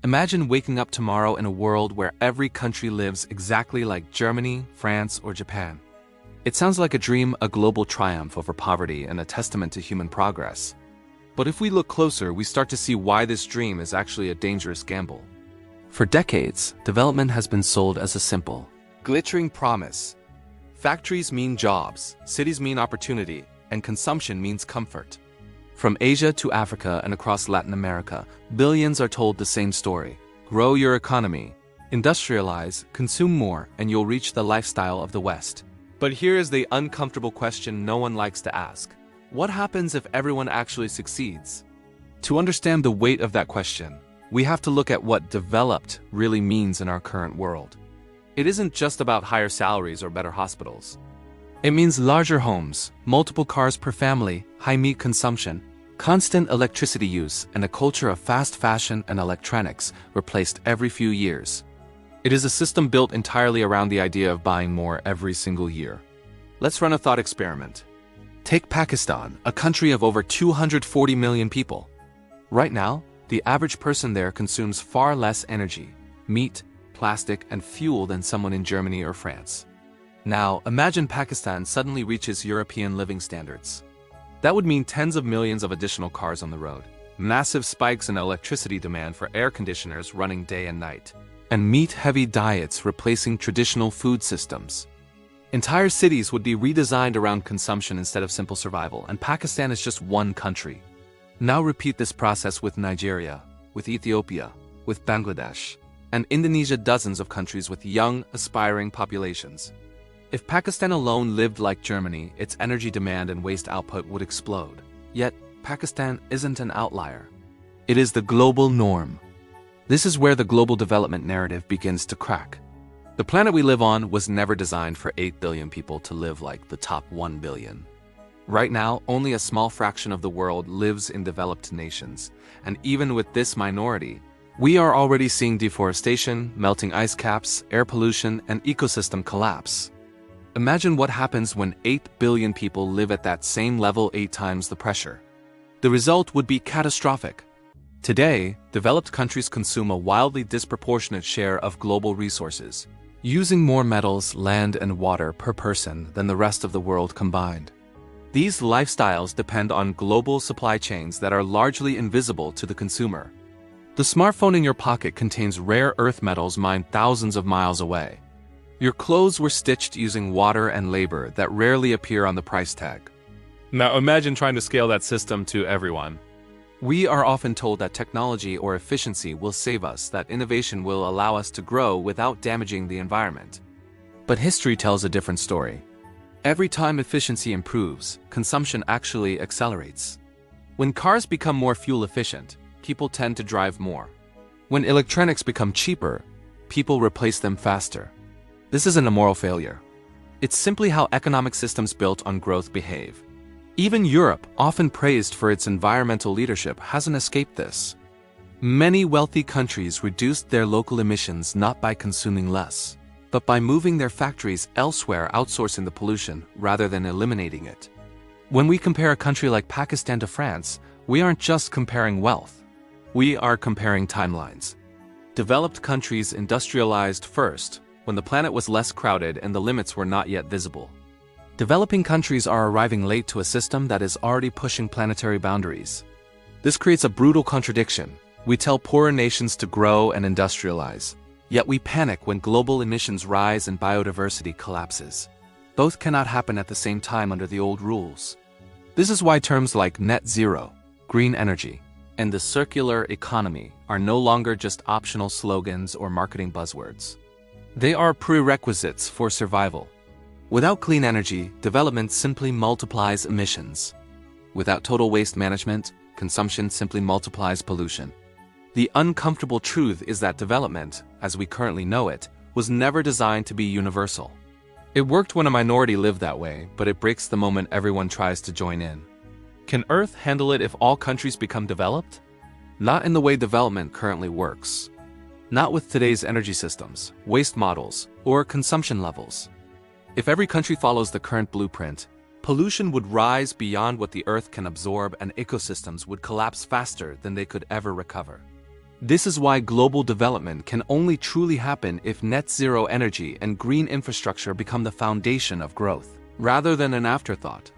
Imagine waking up tomorrow in a world where every country lives exactly like Germany, France, or Japan. It sounds like a dream, a global triumph over poverty, and a testament to human progress. But if we look closer, we start to see why this dream is actually a dangerous gamble. For decades, development has been sold as a simple, glittering promise. Factories mean jobs, cities mean opportunity, and consumption means comfort. From Asia to Africa and across Latin America, billions are told the same story. Grow your economy, industrialize, consume more, and you'll reach the lifestyle of the West. But here is the uncomfortable question no one likes to ask. What happens if everyone actually succeeds? To understand the weight of that question, we have to look at what developed really means in our current world. It isn't just about higher salaries or better hospitals. It means larger homes, multiple cars per family, high meat consumption, constant electricity use, and a culture of fast fashion and electronics replaced every few years. It is a system built entirely around the idea of buying more every single year. Let's run a thought experiment. Take Pakistan, a country of over 240 million people. Right now, the average person there consumes far less energy, meat, plastic, and fuel than someone in Germany or France. Now, imagine Pakistan suddenly reaches European living standards. That would mean tens of millions of additional cars on the road, massive spikes in electricity demand for air conditioners running day and night, and meat-heavy diets replacing traditional food systems. Entire cities would be redesigned around consumption instead of simple survival, and Pakistan is just one country. Now repeat this process with Nigeria, with Ethiopia, with Bangladesh, and Indonesia, dozens of countries with young, aspiring populations. If Pakistan alone lived like Germany, its energy demand and waste output would explode. Yet, Pakistan isn't an outlier. It is the global norm. This is where the global development narrative begins to crack. The planet we live on was never designed for 8 billion people to live like the top 1 billion. Right now, only a small fraction of the world lives in developed nations, and even with this minority, we are already seeing deforestation, melting ice caps, air pollution, and ecosystem collapse. Imagine what happens when 8 billion people live at that same level 8 times the pressure. The result would be catastrophic. Today, developed countries consume a wildly disproportionate share of global resources, using more metals, land, and water per person than the rest of the world combined. These lifestyles depend on global supply chains that are largely invisible to the consumer. The smartphone in your pocket contains rare earth metals mined thousands of miles away. Your clothes were stitched using water and labor that rarely appear on the price tag. Now imagine trying to scale that system to everyone. We are often told that technology or efficiency will save us, that innovation will allow us to grow without damaging the environment. But history tells a different story. Every time efficiency improves, consumption actually accelerates. When cars become more fuel efficient, people tend to drive more. When electronics become cheaper, people replace them faster. This isn't a moral failure. It's simply how economic systems built on growth behave. Even Europe, often praised for its environmental leadership, hasn't escaped this. Many wealthy countries reduced their local emissions not by consuming less, but by moving their factories elsewhere, outsourcing the pollution rather than eliminating it. When we compare a country like Pakistan to France, we aren't just comparing wealth. We are comparing timelines. Developed countries industrialized first, when the planet was less crowded and the limits were not yet visible. Developing countries are arriving late to a system that is already pushing planetary boundaries. This creates a brutal contradiction. We tell poorer nations to grow and industrialize, yet we panic when global emissions rise and biodiversity collapses. Both cannot happen at the same time under the old rules. This is why terms like net zero, green energy, and the circular economy are no longer just optional slogans or marketing buzzwords. They are prerequisites for survival. Without clean energy, development simply multiplies emissions. Without total waste management, consumption simply multiplies pollution. The uncomfortable truth is that development, as we currently know it, was never designed to be universal. It worked when a minority lived that way, but it breaks the moment everyone tries to join in. Can Earth handle it if all countries become developed? Not in the way development currently works. Not with today's energy systems, waste models, or consumption levels. If every country follows the current blueprint, pollution would rise beyond what the Earth can absorb and ecosystems would collapse faster than they could ever recover. This is why global development can only truly happen if net zero energy and green infrastructure become the foundation of growth, rather than an afterthought.